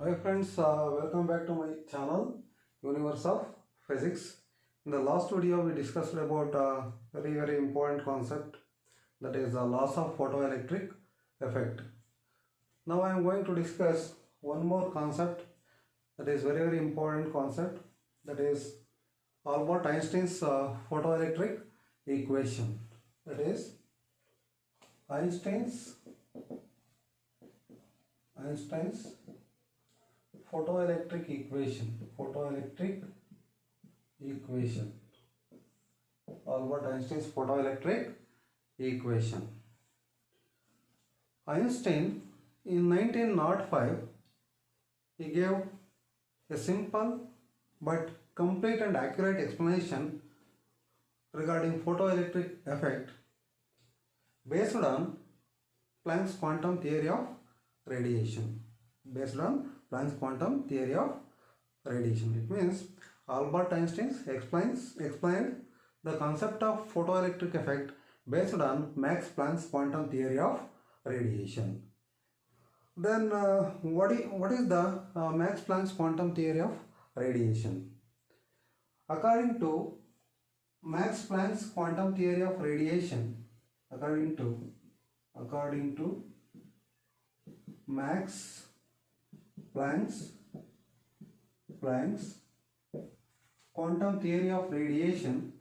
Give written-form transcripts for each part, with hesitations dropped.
Hi friends, welcome back to my channel Universe of Physics. In the last video we discussed about a very important concept, that is the laws of photoelectric effect. Now I am going to discuss one more concept that is very important concept, that is Albert Einstein's photoelectric equation. That is Einstein's photoelectric equation, Albert Einstein's photoelectric equation. Einstein in 1905 he gave a simple but complete and accurate explanation regarding photoelectric effect based on Planck's quantum theory of radiation. It means Albert Einstein explained the concept of photoelectric effect based on Max Planck's quantum theory of radiation. Then what is the Max Planck's quantum theory of radiation? According to Max Planck's quantum theory of radiation, according to Max Planck's quantum theory of radiation,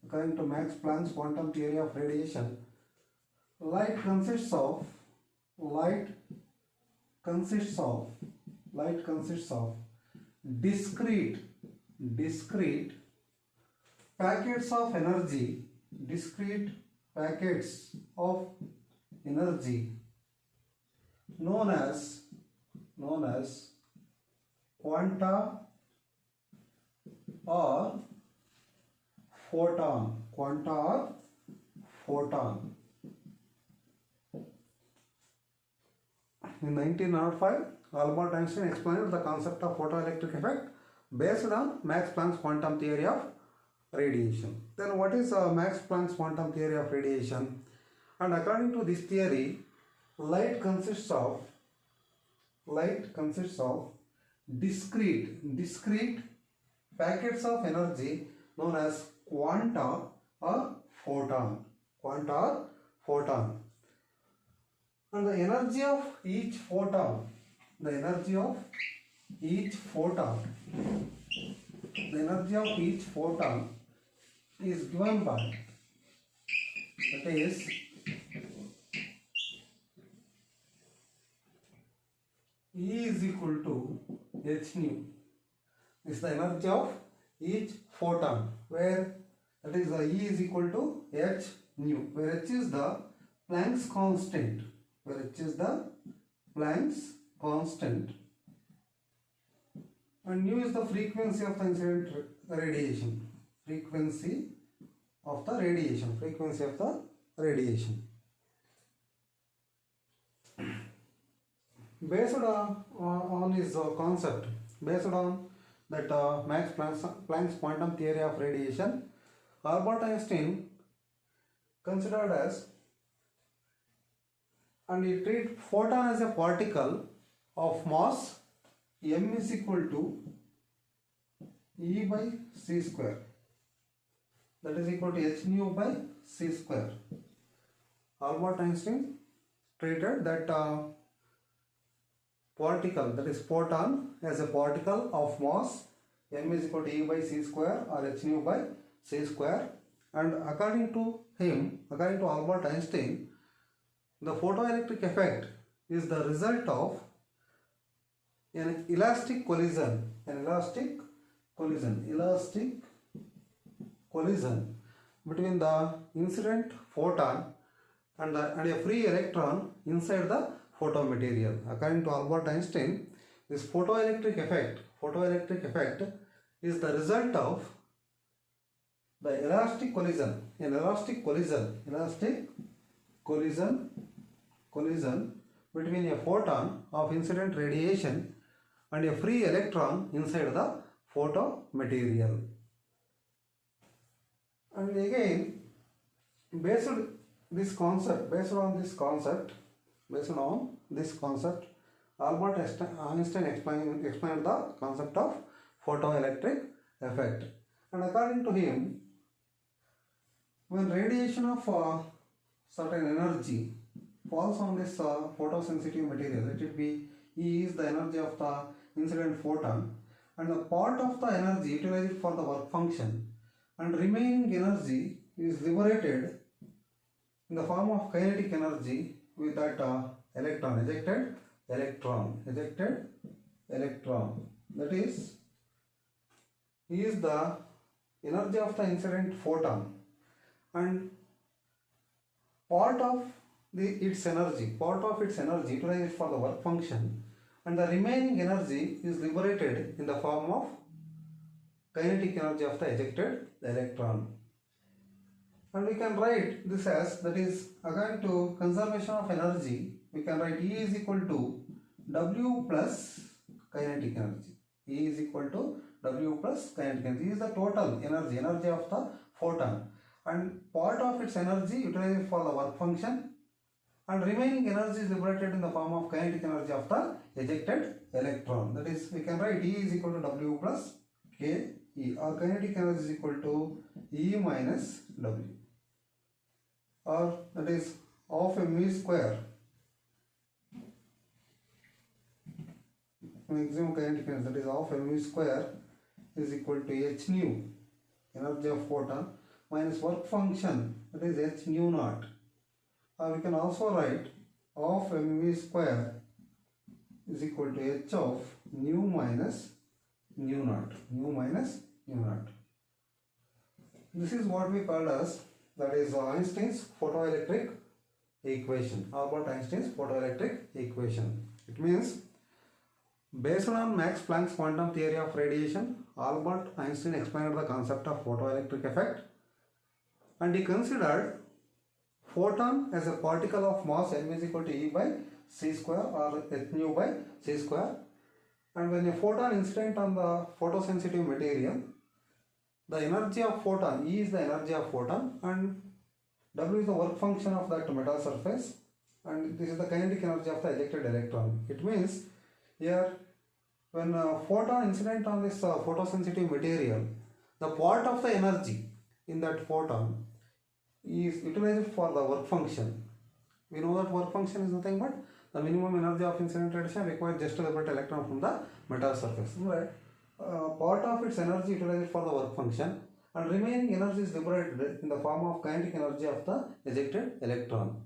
according to Max Planck's quantum theory of radiation, light consists of discrete packets of energy, known as quanta or photon. In 1905, Albert Einstein explained the concept of photoelectric effect based on Max Planck's quantum theory of radiation. Then what is Max Planck's quantum theory of radiation? And according to this theory, light consists of discrete packets of energy known as quanta or photon. And the energy of each photon is given by, that is, E is equal to h nu. This is the energy of each photon, where that is the E is equal to h nu, where h is the Planck's constant, and nu is the frequency of the incident radiation. Frequency of the radiation. Based on his concept, based on that Max Planck's quantum theory of radiation, Albert Einstein considered as, and he treated photon as a particle of mass m is equal to E by c square, that is equal to h nu by c square. Albert Einstein treated that particle, that is photon, as a particle of mass m is equal to E by c square or h nu by c square, and according to Albert Einstein, the photoelectric effect is the result of an elastic collision between the incident photon and a free electron inside the photomaterial. According to Albert Einstein, this photoelectric effect is the result of the elastic collision between a photon of incident radiation and a free electron inside the photomaterial. And again, Based on this concept, Albert Einstein explained the concept of photoelectric effect. And according to him, when radiation of certain energy falls on this photosensitive material, let it be E is the energy of the incident photon, and the part of the energy utilized for the work function, and remaining energy is liberated in the form of kinetic energy with that ejected electron. That is the energy of the incident photon, and part of its energy utilized for the work function, and the remaining energy is liberated in the form of kinetic energy of the ejected electron. And we can write this as, that is, according to conservation of energy, we can write E is equal to W plus kinetic energy. E is equal to W plus kinetic energy. E is the total energy of the photon, and part of its energy utilized for the work function, and remaining energy is liberated in the form of kinetic energy of the ejected electron. That is, we can write E is equal to W plus K E, or kinetic energy is equal to E minus W, or that is half mv square. Maximum kinetic energy, that is half mv square, is equal to h nu, energy of photon, minus work function, that is h nu naught. Or we can also write half mv square is equal to h of nu minus nu naught. This is what we call as, that is Einstein's photoelectric equation, Albert Einstein's photoelectric equation. It means, based on Max Planck's quantum theory of radiation, Albert Einstein explained the concept of photoelectric effect, and he considered photon as a particle of mass m is equal to E by c square, or h nu by c square. And when a photon incident on the photosensitive material, the energy of photon, E is the energy of photon, and W is the work function of that metal surface, and this is the kinetic energy of the ejected electron. It means, here, when a photon incident on this photosensitive material, the part of the energy in that photon is utilized for the work function. We know that work function is nothing but the minimum energy of incident radiation required just to liberate electron from the metal surface. Right? Part of its energy utilized for the work function, and remaining energy is liberated in the form of kinetic energy of the ejected electron.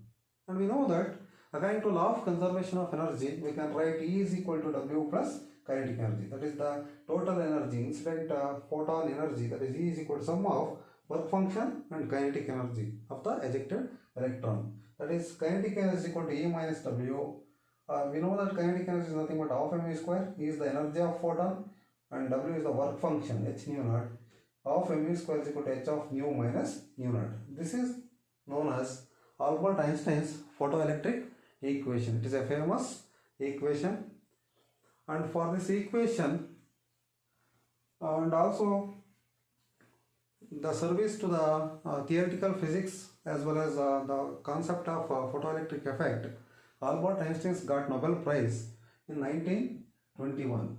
And we know that according to law of conservation of energy, we can write E is equal to W plus kinetic energy. That is the total energy, incident photon energy, that is E is equal to sum of work function and kinetic energy of the ejected electron. That is, kinetic energy is equal to E minus W. We know that kinetic energy is nothing but half mv square. E is the energy of photon, and W is the work function, h nu naught. Half mv square is equal to h of nu minus nu naught. This is known as Albert Einstein's photoelectric equation. It is a famous equation, and for this equation, and also the service to the theoretical physics as well as the concept of photoelectric effect, Albert Einstein got Nobel Prize in 1921.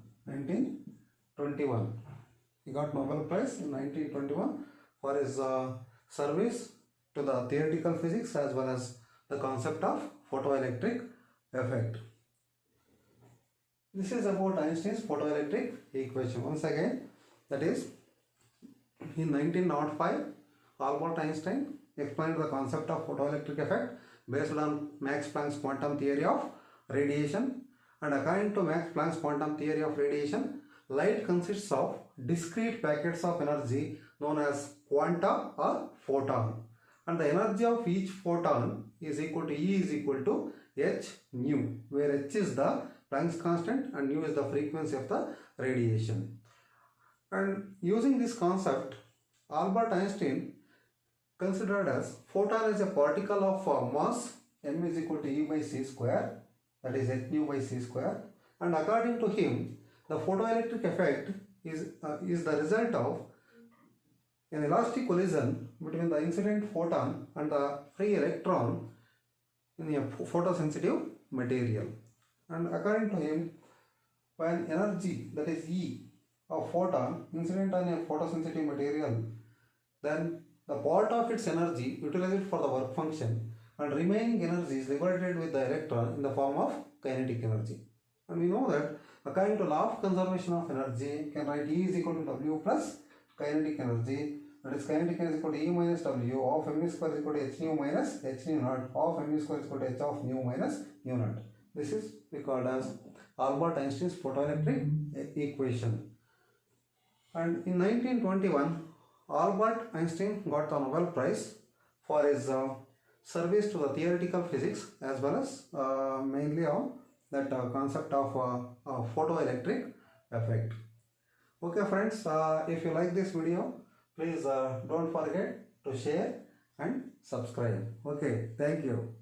He got Nobel Prize in 1921 for his service to the theoretical physics as well as the concept of photoelectric effect. This is about Einstein's photoelectric equation. Once again, that is, in 1905, Albert Einstein explained the concept of photoelectric effect based on Max Planck's quantum theory of radiation. And according to Max Planck's quantum theory of radiation, light consists of discrete packets of energy known as quanta or photon. And the energy of each photon is equal to E is equal to h nu, where h is the Planck's constant and nu is the frequency of the radiation. And using this concept, Albert Einstein considered as photon as a particle of mass m is equal to E by c square, that is h nu by c square. And according to him, the photoelectric effect is the result of an elastic collision between the incident photon and the free electron in a photosensitive material. And according to him, when energy, that is E, of photon incident on a photosensitive material, then the part of its energy utilized for the work function and remaining energy is liberated with the electron in the form of kinetic energy. And we know that according to law of conservation of energy, you can write E is equal to W plus kinetic energy, that is kinetic energy is equal to E minus W of mu square is equal to h nu minus h nu naught of mu square is equal to h of nu minus nu naught. This is called as Albert Einstein's photoelectric equation. And in 1921, Albert Einstein got the Nobel Prize for his service to the theoretical physics as well as mainly on that concept of photoelectric effect. Okay friends, if you like this video, please don't forget to share and subscribe. Okay, thank you.